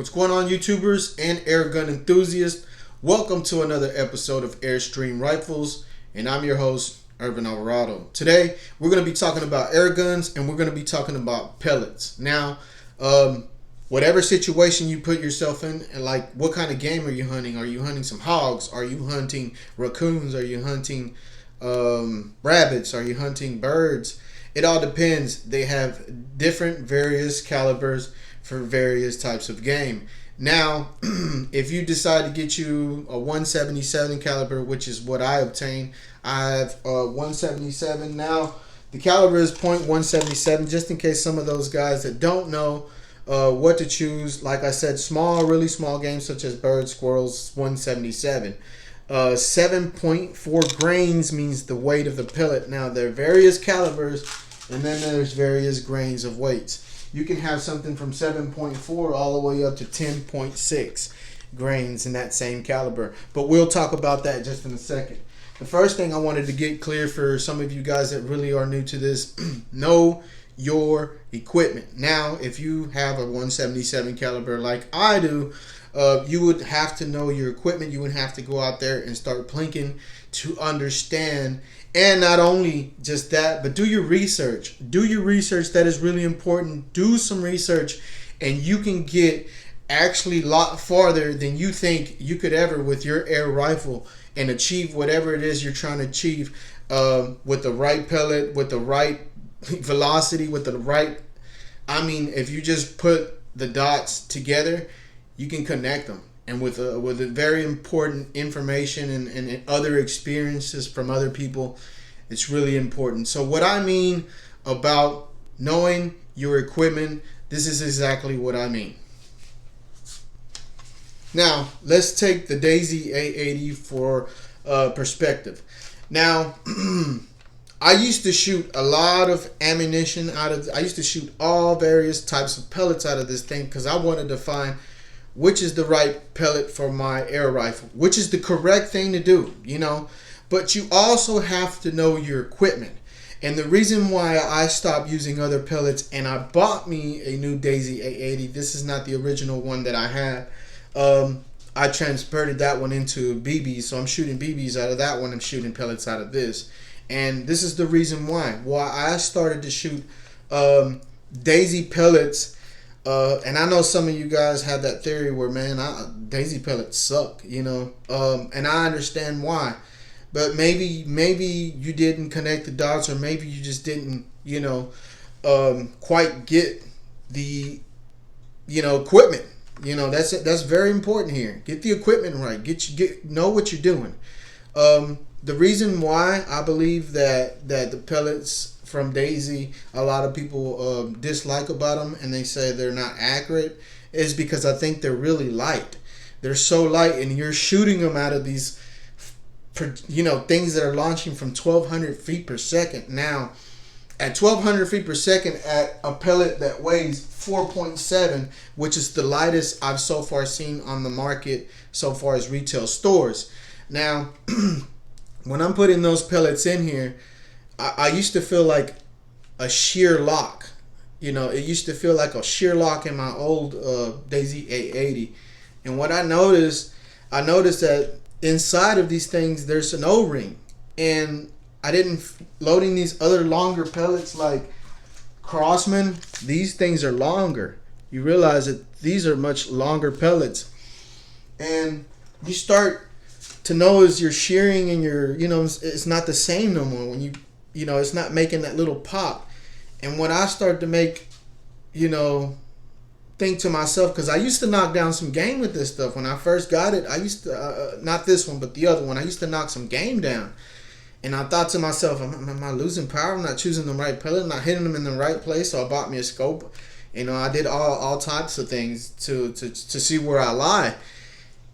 What's going on, YouTubers and air gun enthusiasts? Welcome to another episode of Airstream Rifles, and I'm your host, Urban Alvarado. Today, we're going to be talking about air guns, and we're going to be talking about pellets. Now, whatever situation you put yourself in, and like what kind of game are you hunting? Are you hunting some hogs? Are you hunting raccoons? Are you hunting rabbits? Are you hunting birds? It all depends. They have different various calibers for various types of game. Now, if you decide to get you a 177 caliber, which is what I obtained, I have a 177. Now, the caliber is .177, just in case some of those guys that don't know what to choose. Like I said, small, really small games such as birds, squirrels, 177. 7.4 grains means the weight of the pellet. Now, there are various calibers, and then there's various grains of weights. You can have something from 7.4 all the way up to 10.6 grains in that same caliber. But we'll talk about that just in a second. The first thing I wanted to get clear for some of you guys that really are new to this, know your equipment. Now, if you have a 177 caliber like I do, you would have to know your equipment. You would have to go out there and start plinking to understand. And not only just that, but do your research. Do your research. That is really important. Do some research, and you can get actually a lot farther than you think you could ever with your air rifle and achieve whatever it is you're trying to achieve with the right pellet, with the right velocity, with the right... I mean, if you just put the dots together, you can connect them. And with a very important information and other experiences from other people, it's really important. So what I mean about knowing your equipment, this is exactly what I mean. Now, let's take the Daisy A80 for perspective. Now, I used to shoot a lot of ammunition I used to shoot all various types of pellets out of this thing because I wanted to find which is the right pellet for my air rifle, which is the correct thing to do, you know. But you also have to know your equipment. And the reason why I stopped using other pellets and I bought me a new Daisy A80, this is not the original one that I had. I transferred that one into BBs, so I'm shooting BBs out of that one. I'm shooting pellets out of this. And this is the reason why I started to shoot Daisy pellets. And I know some of you guys have that theory where, man, Daisy pellets suck, you know, and I understand why. But maybe you didn't connect the dots, or maybe you just didn't, you know, quite get the, you know, equipment. You know, that's very important here. Get the equipment right. Know what you're doing. The reason why I believe that the pellets from Daisy, a lot of people dislike about them and they say they're not accurate, is because I think they're really light. They're so light, and you're shooting them out of these, you know, things that are launching from 1,200 feet per second. Now, at 1,200 feet per second, at a pellet that weighs 4.7, which is the lightest I've so far seen on the market so far as retail stores. Now, when I'm putting those pellets in here, I used to feel like a shear lock. You know, it used to feel like a shear lock in my old Daisy A80. And what I noticed that inside of these things, there's an O-ring. And I didn't, loading these other longer pellets like Crossman, these things are longer. You realize that these are much longer pellets. And you start to know as you're shearing and you're, you know, it's not the same no more when you know, it's not making that little pop. And when I start to make, you know, think to myself, because I used to knock down some game with this stuff. When I first got it, I used to, not this one, but the other one, I used to knock some game down. And I thought to myself, am I losing power? I'm not choosing the right pellet, I'm not hitting them in the right place. So I bought me a scope. You know, I did all types of things to see where I lie.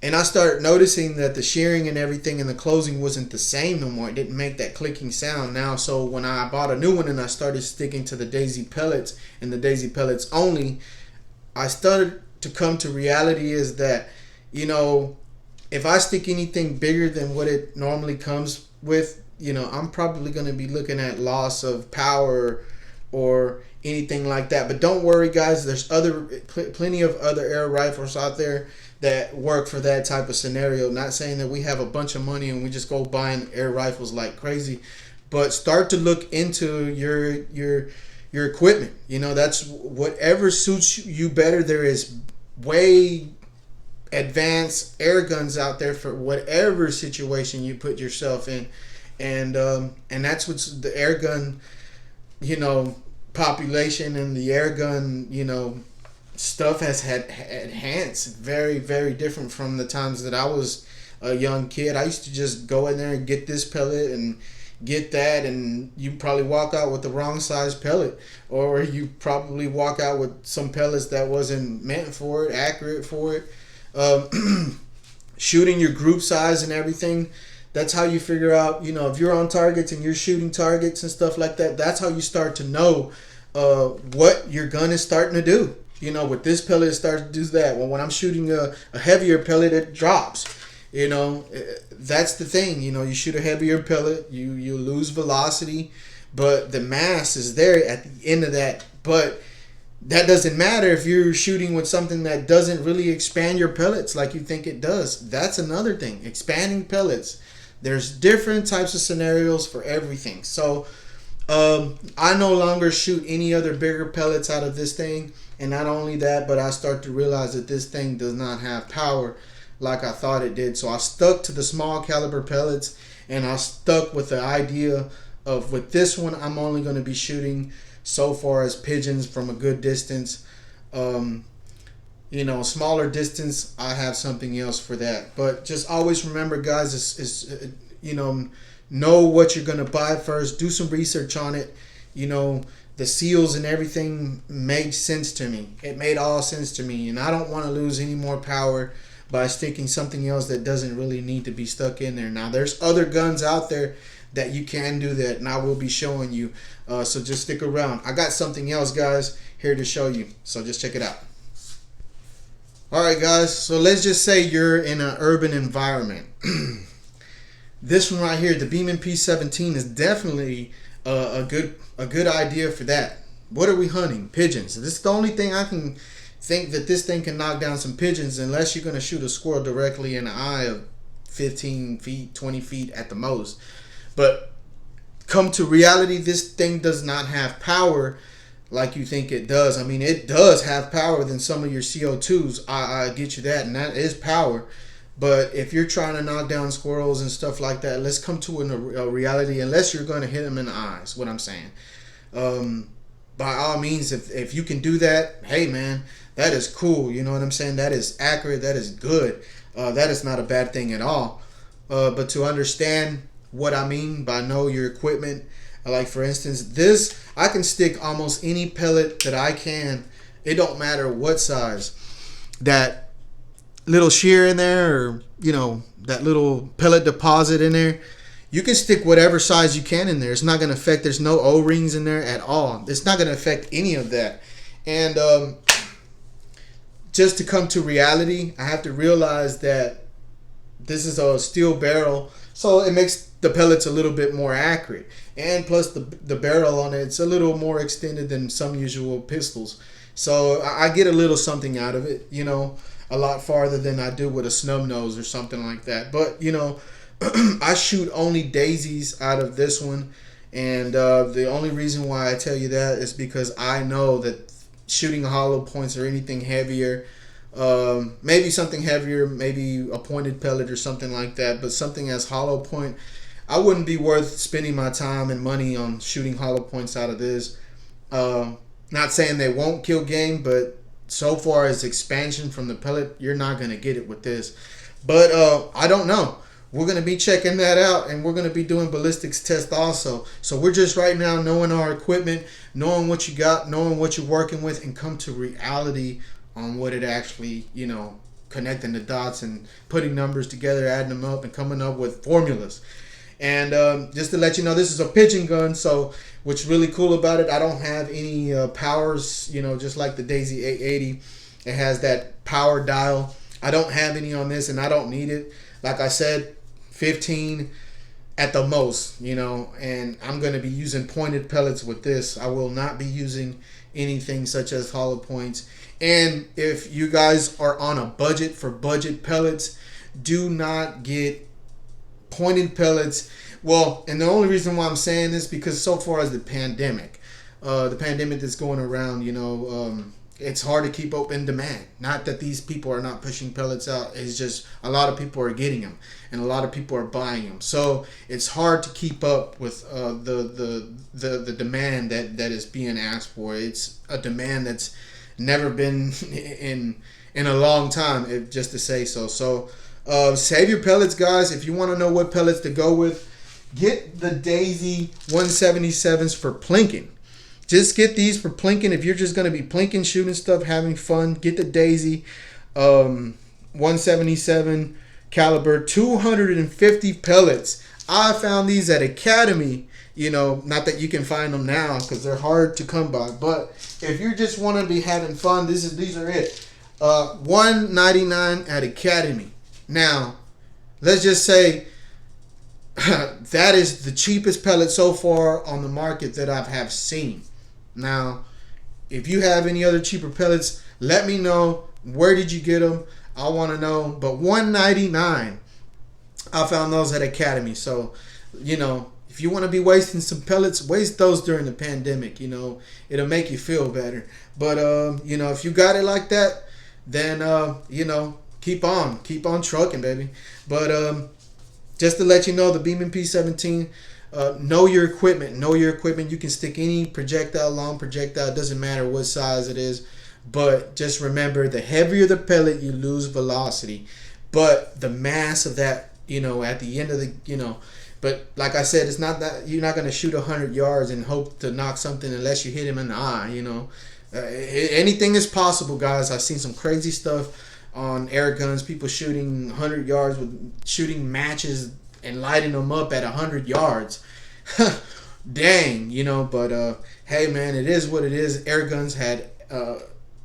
And I started noticing that the shearing and everything and the closing wasn't the same no more. It didn't make that clicking sound now. So when I bought a new one and I started sticking to the Daisy pellets and the Daisy pellets only, I started to come to reality is that, you know, if I stick anything bigger than what it normally comes with, you know, I'm probably going to be looking at loss of power or anything like that. But don't worry, guys. There's plenty of other air rifles out there that work for that type of scenario. Not saying that we have a bunch of money and we just go buying air rifles like crazy, but start to look into your equipment. You know, that's whatever suits you better. There is way advanced air guns out there for whatever situation you put yourself in, and that's what's the air gun, you know, population and the air gun, you know, stuff has had enhanced very, very different from the times that I was a young kid. I used to just go in there and get this pellet and get that, and you probably walk out with the wrong size pellet, or you probably walk out with some pellets that wasn't meant for it, accurate for it. Shooting your group size and everything, that's how you figure out, you know, if you're on targets and you're shooting targets and stuff like that. That's how you start to know what your gun is starting to do. You know, with this pellet, it starts to do that. Well, when I'm shooting a heavier pellet, it drops. You know, that's the thing. You know, you shoot a heavier pellet, you lose velocity, but the mass is there at the end of that. But that doesn't matter if you're shooting with something that doesn't really expand your pellets like you think it does. That's another thing. Expanding pellets. There's different types of scenarios for everything. So I no longer shoot any other bigger pellets out of this thing. And not only that, but I start to realize that this thing does not have power like I thought it did. So I stuck to the small caliber pellets, and I stuck with the idea of, with this one, I'm only going to be shooting so far as pigeons from a good distance. You know, smaller distance, I have something else for that. But just always remember, guys, is you know what you're going to buy first. Do some research on it. You know, the seals and everything made sense to me. It made all sense to me, and I don't want to lose any more power by sticking something else that doesn't really need to be stuck in there. Now, there's other guns out there that you can do that, and I will be showing you. So just stick around. I got something else, guys, here to show you. So just check it out. Alright, guys. So let's just say you're in an urban environment. This one right here, the Beeman P17, is definitely a good idea for that. What are we hunting? Pigeons. This is the only thing I can think that this thing can knock down some pigeons, unless you're going to shoot a squirrel directly in the eye of 15 feet, 20 feet at the most. But come to reality, this thing does not have power like you think it does. I mean, it does have power than some of your CO2s. I get you that, and that is power. But if you're trying to knock down squirrels and stuff like that, let's come to a reality, unless you're going to hit them in the eyes, what I'm saying. By all means, if you can do that, hey, man, that is cool. You know what I'm saying? That is accurate. That is good. That is not a bad thing at all. But to understand what I mean by know your equipment, like for instance, this, I can stick almost any pellet that I can. It don't matter what size. That little shear in there, or you know, that little pellet deposit in there, you can stick whatever size you can in there. It's not going to affect. There's no O-rings in there at all. It's not going to affect any of that. And just to come to reality, I have to realize that this is a steel barrel, so it makes the pellets a little bit more accurate. And plus the barrel on it, it's a little more extended than some usual pistols. So I get a little something out of it, you know, a lot farther than I do with a snub nose or something like that. But, you know, I shoot only daisies out of this one. And the only reason why I tell you that is because I know that shooting hollow points or anything heavier, maybe something heavier, maybe a pointed pellet or something like that, but something as hollow point, I wouldn't be worth spending my time and money on shooting hollow points out of this. Not saying they won't kill game, but so far as expansion from the pellet, you're not going to get it with this. But I don't know. We're going to be checking that out, and we're going to be doing ballistics test also. So we're just right now knowing our equipment, knowing what you got, knowing what you're working with, and come to reality on what it actually, you know, connecting the dots and putting numbers together, adding them up, and coming up with formulas. And just to let you know, this is a pigeon gun, so what's really cool about it, I don't have any powers, you know, just like the Daisy 880. It has that power dial. I don't have any on this, and I don't need it. Like I said, 15, at the most, and I'm going to be using pointed pellets with this. I will not be using anything such as hollow points. And if you guys are on a budget for budget pellets, do not get pointed pellets. Well, and the only reason why I'm saying this, because so far as the pandemic that's going around, it's hard to keep up in demand. Not that these people are not pushing pellets out. It's just a lot of people are getting them, and a lot of people are buying them. So it's hard to keep up with the demand that is being asked for. It's a demand that's never been in a long time, just to say so. So save your pellets, guys. If you want to know what pellets to go with, get the Daisy 177s for plinking. Just get these for plinking. If you're just going to be plinking, shooting stuff, having fun, get the Daisy 177 caliber, 250 pellets. I found these at Academy. Not that you can find them now because they're hard to come by. But if you just want to be having fun, these are it. $199 at Academy. Now, let's just say that is the cheapest pellet so far on the market that I have seen. Now, if you have any other cheaper pellets, let me know. Where did you get them? I want to know. But $199, I found those at Academy. So, if you want to be wasting some pellets, waste those during the pandemic. It'll make you feel better. But, if you got it like that, then, keep on trucking, baby. But, just to let you know, the Beeman P17, know your equipment. You can stick any projectile, long projectile. It doesn't matter what size it is. But just remember, the heavier the pellet, you lose velocity. But the mass of that, at the end of the, but like I said, it's not that you're not going to shoot 100 yards and hope to knock something unless you hit him in the eye, anything is possible, guys. I've seen some crazy stuff on air guns, people shooting 100 yards with shooting matches and lighting them up at 100 yards. Dang, but hey, man, it is what it is. Air guns had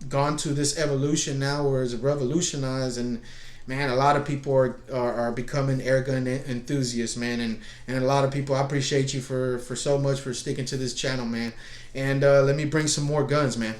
gone to this evolution now where it's revolutionized, and man, a lot of people are becoming air gun enthusiasts, man, and a lot of people, I appreciate you for so much for sticking to this channel, man. And let me bring some more guns, man.